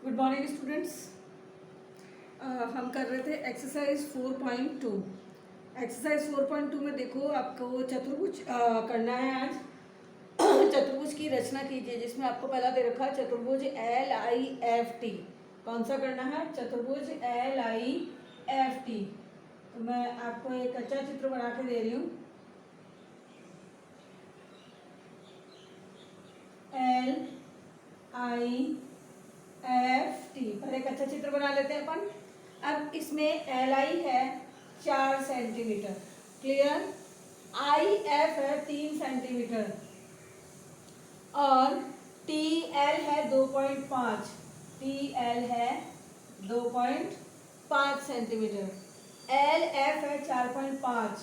Good morning students. हम कर रहे थे एक्सरसाइज 4.2। एक्सरसाइज 4.2 में देखो आपको चतुर्भुज करना है आज। चतुर्भुज की रचना कीजिए जिसमें आपको पहला दे रखा है चतुर्भुज LIFT। कौन सा करना है? चतुर्भुज LIFT। तो मैं आपको एक अच्छा चित्र बना के दे रही हूँ। LIFT पर एक अच्छा चित्र बना लेते हैं अपन। अब इसमें LI है 4 सेंटीमीटर, क्लियर। IF है 3 सेंटीमीटर और TL है 2.5। TL है 2.5 सेंटीमीटर। LF है 4.5।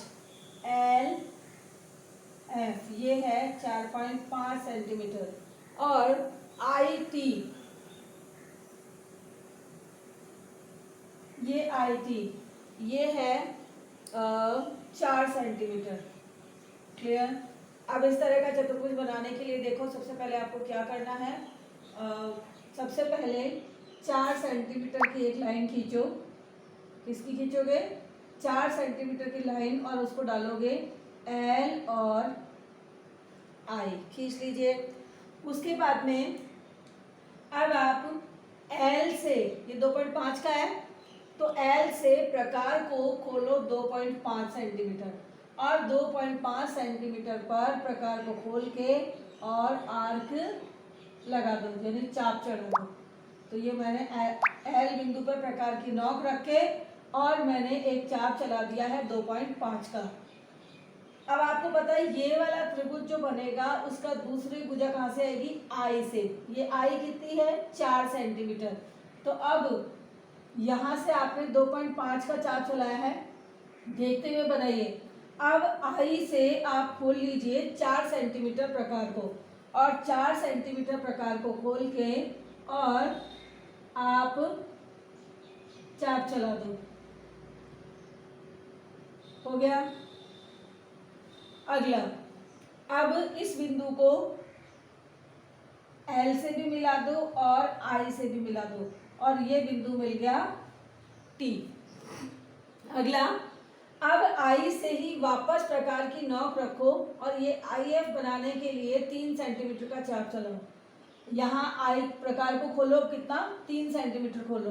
LF ये है 4.5 सेंटीमीटर और IT ये है 4 सेंटीमीटर, क्लियर। अब इस तरह का चतुर्भुज बनाने के लिए देखो सबसे पहले आपको क्या करना है। सबसे पहले 4 सेंटीमीटर की एक लाइन खींचो। किसकी खींचोगे? 4 सेंटीमीटर की लाइन और उसको डालोगे L और I, खींच लीजिए। उसके बाद में अब आप L से, ये 2.5 का है तो L से प्रकार को खोलो 2.5 सेंटीमीटर और 2.5 सेंटीमीटर पर प्रकार को खोल के और आर्क लगा दो, यानी चाप चढ़ा दो। तो ये मैंने L बिंदु पर प्रकार की नोक रख के और मैंने एक चाप चला दिया है 2.5 का। अब आपको पता है ये वाला त्रिभुज जो बनेगा उसका दूसरी भुजा कहाँ से आएगी? I से। ये I कितनी है? 4 सेंटीमीटर। तो अब यहां से आपने 2.5 का चाप चलाया है, देखते हुए बनाइए। अब I से आप खोल लीजिए 4 सेंटीमीटर प्रकार को और 4 सेंटीमीटर प्रकार को खोल के और आप चाप चला दो। हो गया। अगला, अब इस बिंदु को L से भी मिला दो और I से भी मिला दो और ये बिंदु मिल गया T। अगला, अब I से ही वापस प्रकार की नोक रखो और ये IF बनाने के लिए 3 सेंटीमीटर का चाप चलाओ। यहाँ I प्रकार को खोलो, कितना? 3 सेंटीमीटर खोलो,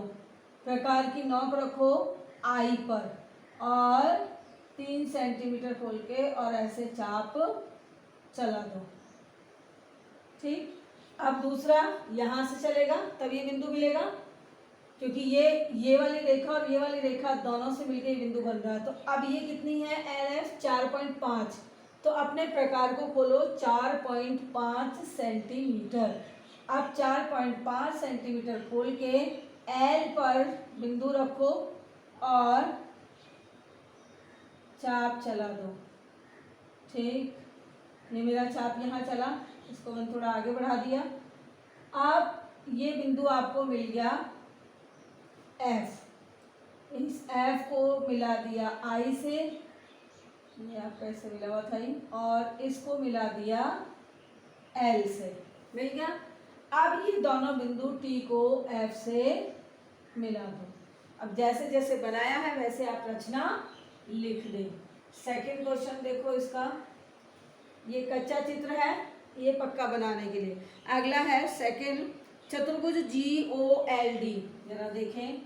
प्रकार की नोक रखो I पर और 3 सेंटीमीटर खोल के और ऐसे चाप चला दो, ठीक। अब दूसरा यहां से चलेगा तब ये बिंदु मिलेगा, क्योंकि ये वाली रेखा और ये वाली रेखा दोनों से मिलकर ये बिंदु बन रहा है। तो अब ये कितनी है? LF 4.5। तो अपने प्रकार को खोलो 4.5 सेंटीमीटर। अब 4.5 सेंटीमीटर खोल के L पर बिंदु रखो और चाप चला दो, ठीक। ये मेरा चाप यहाँ चला, इसको मैंने थोड़ा आगे बढ़ा दिया। अब ये बिंदु आपको मिल गया F। इस F को मिला दिया I से, ये आपका ऐसे मिला हुआ था ही, और इसको मिला दिया L से, मिल गया। अब ये दोनों बिंदु T को F से मिला दो। अब जैसे जैसे बनाया है वैसे आप रचना लिख दें। सेकंड क्वेश्चन देखो इसका, ये कच्चा चित्र है, ये पक्का बनाने के लिए। अगला है सेकंड, चतुर्भुज GOLD। जरा देखें,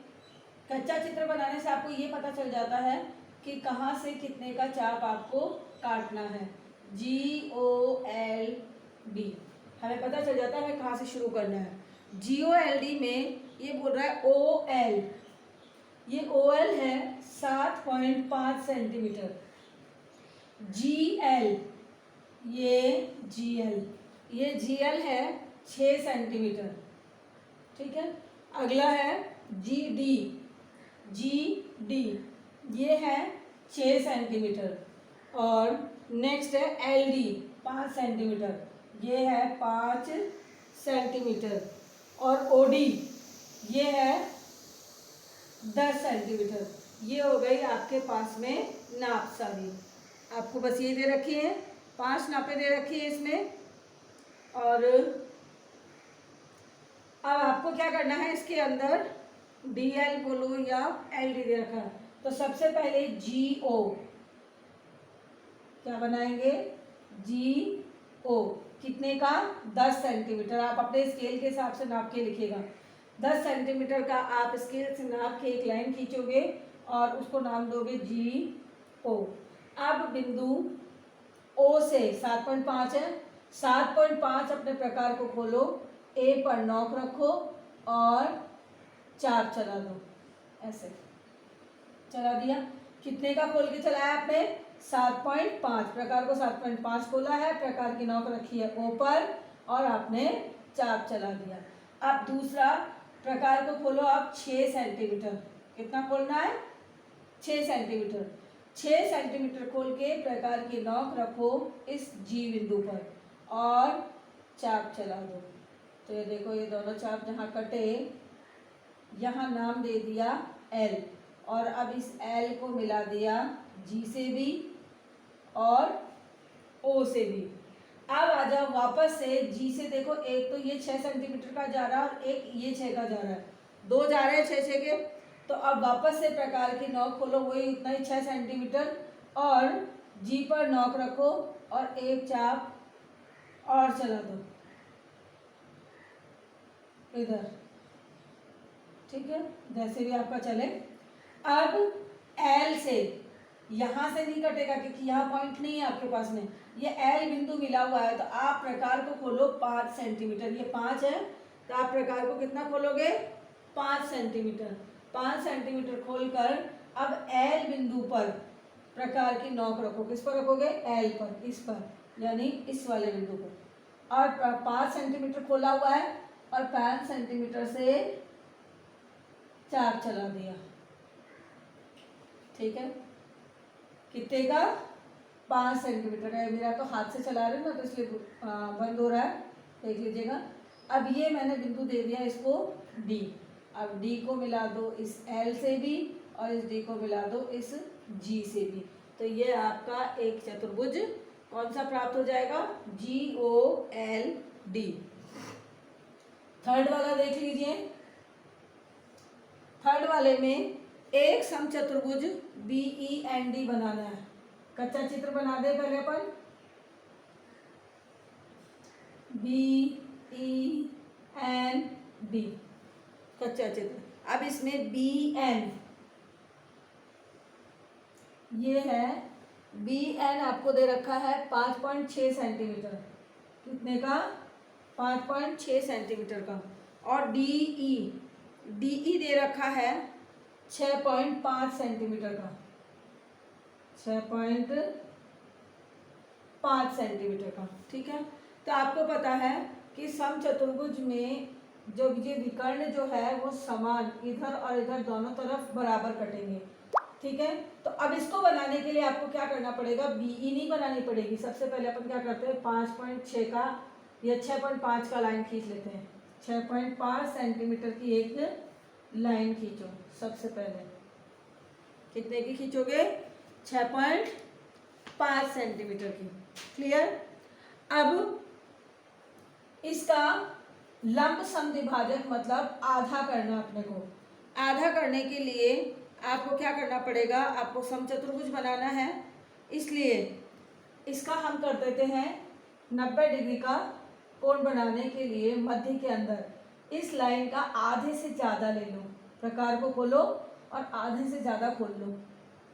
कच्चा चित्र बनाने से आपको ये पता चल जाता है कि कहाँ से कितने का चाप आपको काटना है। GOLD हमें पता चल जाता है हमें कहाँ से शुरू करना है। GOLD में ये बोल रहा है OL, ये OL है 7.5 सेंटीमीटर। GL ये GL है 6 सेंटीमीटर, ठीक है। अगला है GD ये है 6 सेंटीमीटर और नेक्स्ट है LD 5 सेंटीमीटर, ये है 5 सेंटीमीटर और OD ये है 10 सेंटीमीटर। ये हो गई आपके पास में नाप सारी। आपको बस ये दे रखी है, 5 नापे दे रखी है इसमें। और अब आपको आपको क्या करना है, इसके अंदर DL बोलो या LD दे रखा है, तो सबसे पहले GO क्या बनाएंगे, GO कितने का, 10 सेंटीमीटर। आप अपने स्केल के हिसाब से नाप के लिखिएगा। 10 सेंटीमीटर का आप स्केल से नाप के एक लाइन खींचोगे और उसको नाम दोगे GO। अब बिंदु O से 7.5 है, 7.5 अपने प्रकार को खोलो, A पर नॉक रखो और चाप चला दो, ऐसे चला दिया। कितने का खोल के चलाया आपने, 7.5, प्रकार को 7.5 खोला है, प्रकार की नॉक रखी है O पर और आपने चाप चला दिया। अब दूसरा प्रकार को खोलो आप 6 सेंटीमीटर, कितना खोलना है, 6 सेंटीमीटर। 6 सेंटीमीटर खोल के प्रकार की नॉक रखो इस G बिंदु पर और चाप चला दो। तो ये देखो, ये दोनों चाप जहाँ कटे, यहाँ नाम दे दिया L और अब इस L को मिला दिया G से भी और O से भी। अब आ जाओ वापस से G से, देखो एक तो ये 6 सेंटीमीटर का जा रहा है और एक ये 6 का जा रहा है, दो जा रहे हैं 6 के। तो अब वापस से प्रकार की नॉक खोलो, वही उतना ही 6 सेंटीमीटर और G पर नॉक रखो और एक चाप और चला दो इधर, ठीक है, जैसे भी आपका चले। अब L से, यहाँ से नहीं कटेगा क्योंकि यहाँ पॉइंट नहीं है आपके पास में, ये L बिंदु मिला हुआ है, तो आप प्रकार को खोलो 5 सेंटीमीटर। ये 5 है तो आप प्रकार को कितना खोलोगे, 5 सेंटीमीटर। 5 सेंटीमीटर खोलकर अब L बिंदु पर प्रकार की नॉक रखो, किस पर रखोगे, L पर, इस पर, यानी इस वाले बिंदु पर। और 5 सेंटीमीटर खोला हुआ है और 5 सेंटीमीटर से चाप चला दिया, ठीक है। कितने का, 5 सेंटीमीटर का। मेरा तो हाथ से चला रहे हो ना तो इसलिए बंद हो रहा है, देख लीजिएगा। अब ये मैंने बिंदु दे दिया इसको D, अब D को मिला दो इस L से भी और इस D को मिला दो इस G से भी, तो ये आपका एक चतुर्भुज कौन सा प्राप्त हो जाएगा, GOLD। थर्ड वाला देख लीजिए। थर्ड वाले में एक समचतुर्भुज BEND बनाना है। कच्चा चित्र बना दे पहले अपन, BEND कच्चा चित्र। अब इसमें BN, ये है BN आपको दे रखा है 5.6 सेंटीमीटर, कितने का, 5.6 सेंटीमीटर का। और DE दे रखा है 6.5 सेंटीमीटर का, 6.5 सेंटीमीटर का, ठीक है। तो आपको पता है कि समचतुर्भुज में जो ये विकर्ण जो है वो समान इधर और इधर दोनों तरफ बराबर कटेंगे, ठीक है। तो अब इसको बनाने के लिए आपको क्या करना पड़ेगा, BE नहीं बनानी पड़ेगी। सबसे पहले अपन क्या करते हैं, 5.6 का या 6.5 का लाइन खींच लेते हैं। 6.5 सेंटीमीटर की एक लाइन खींचो। सबसे पहले कितने की खींचोगे, 6.5 सेंटीमीटर की, क्लियर। अब इसका लंब समद्विभाजक मतलब आधा करना अपने को। आधा करने के लिए आपको क्या करना पड़ेगा, आपको समचतुर्भुज बनाना है, इसलिए इसका हम कर देते हैं 90 डिग्री का कोण बनाने के लिए मध्य के अंदर इस लाइन का आधे से ज़्यादा ले लो, प्रकार को खोलो और आधे से ज़्यादा खोल लो।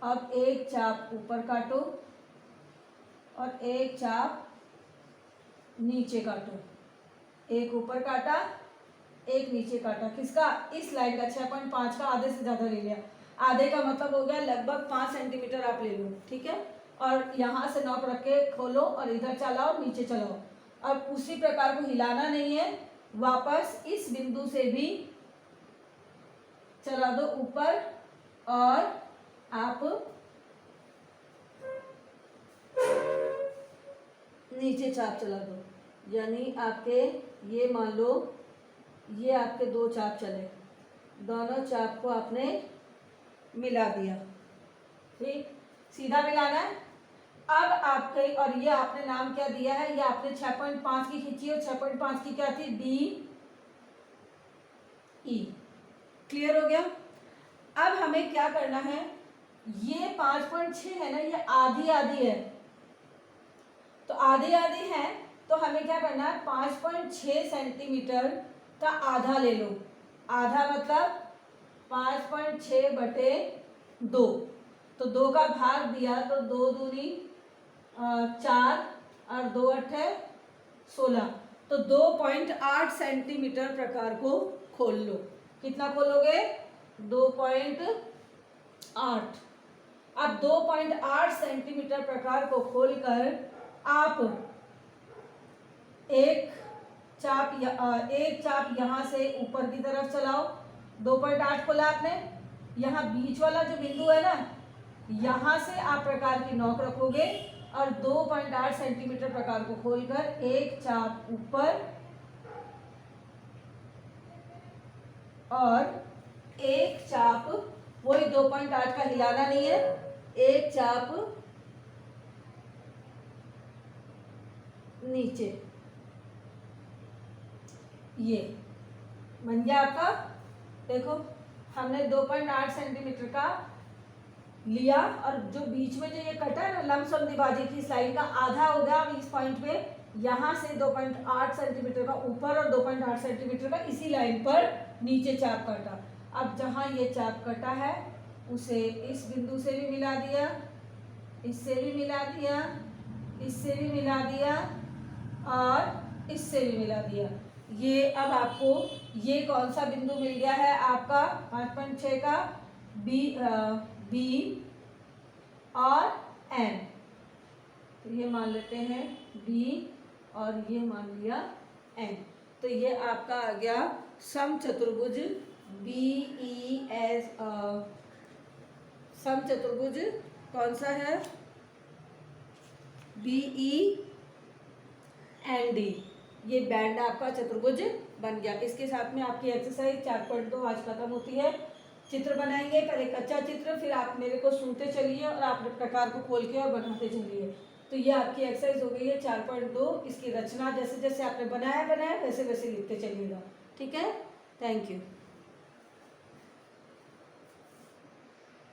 अब एक चाप ऊपर काटो और एक चाप नीचे काटो, एक ऊपर काटा एक नीचे काटा, किसका, इस लाइन का 6.5 का आधे से ज़्यादा ले लिया। आधे का मतलब हो गया लगभग 5 सेंटीमीटर आप ले लो, ठीक है। और यहाँ से नॉक रख के खोलो और इधर चलाओ नीचे चलाओ। अब उसी प्रकार को हिलाना नहीं है, वापस इस बिंदु से भी चला दो ऊपर और आप नीचे चाप चला दो, यानी आपके ये मान लो ये आपके दो चाप चले, दोनों चाप को आपने मिला दिया, ठीक, सीधा मिलाना है। अब आपके, और ये आपने नाम क्या दिया है, ये आपने 6.5 की खींची और 6.5 की क्या थी, ई। क्लियर हो गया। अब हमें क्या करना है, ये 5.6 है ना, ये आधी आधी है, तो आधी आधी है, तो हमें क्या करना है, 5.6 सेंटीमीटर का आधा ले लो। आधा मतलब 5.6/2, तो 2 का भाग दिया तो 2 दूनी 4 और 2 अट्ठे 16, तो 2.8 सेंटीमीटर प्रकार को खोल लो। कितना खोलोगे, 2.8। अब 2.8 सेंटीमीटर प्रकार को खोलकर आप एक चाप यहां से ऊपर की तरफ चलाओ। 2.8 खोला आपने, यहाँ बीच वाला जो बिंदु है ना, यहां से आप प्रकार की नोक रखोगे और 2.8 सेंटीमीटर प्रकार को खोलकर एक चाप ऊपर और एक चाप, वही 2.8 का हिलाना नहीं है, एक चाप नीचे। ये बन गया आपका। देखो हमने 2.8 सेंटीमीटर का लिया और जो बीच में जो ये कटा है ना लमसम द्विभाजक की इस लाइन का आधा हो गया। अब इस पॉइंट पे यहाँ से 2.8 सेंटीमीटर का ऊपर और 2.8 सेंटीमीटर का इसी लाइन पर नीचे चाप काटा। अब जहाँ ये चाप कटा है उसे इस बिंदु से भी मिला दिया, इससे भी मिला दिया, इससे भी मिला दिया और इससे भी मिला दिया। ये अब आपको ये कौन सा बिंदु मिल गया है, आपका 5.6 का बी और एन। तो ये मान लेते हैं बी और ये मान लिया एन। तो ये आपका आ गया समचतुर्भुज BES। समचतुर्भुज कौन सा है, BEND। ये बैंड आपका चतुर्भुज बन गया। इसके साथ में आपकी एक्सरसाइज 4.2 आज खत्म होती है। चित्र बनाएंगे, पहले कच्चा चित्र, फिर आप मेरे को सुनते चलिए और आप प्रकार को खोल के और बनाते चलिए। तो ये आपकी एक्सरसाइज हो गई है 4.2। इसकी रचना जैसे जैसे आपने बनाया वैसे वैसे लिखते चलिएगा। ठीक है, थैंक यू।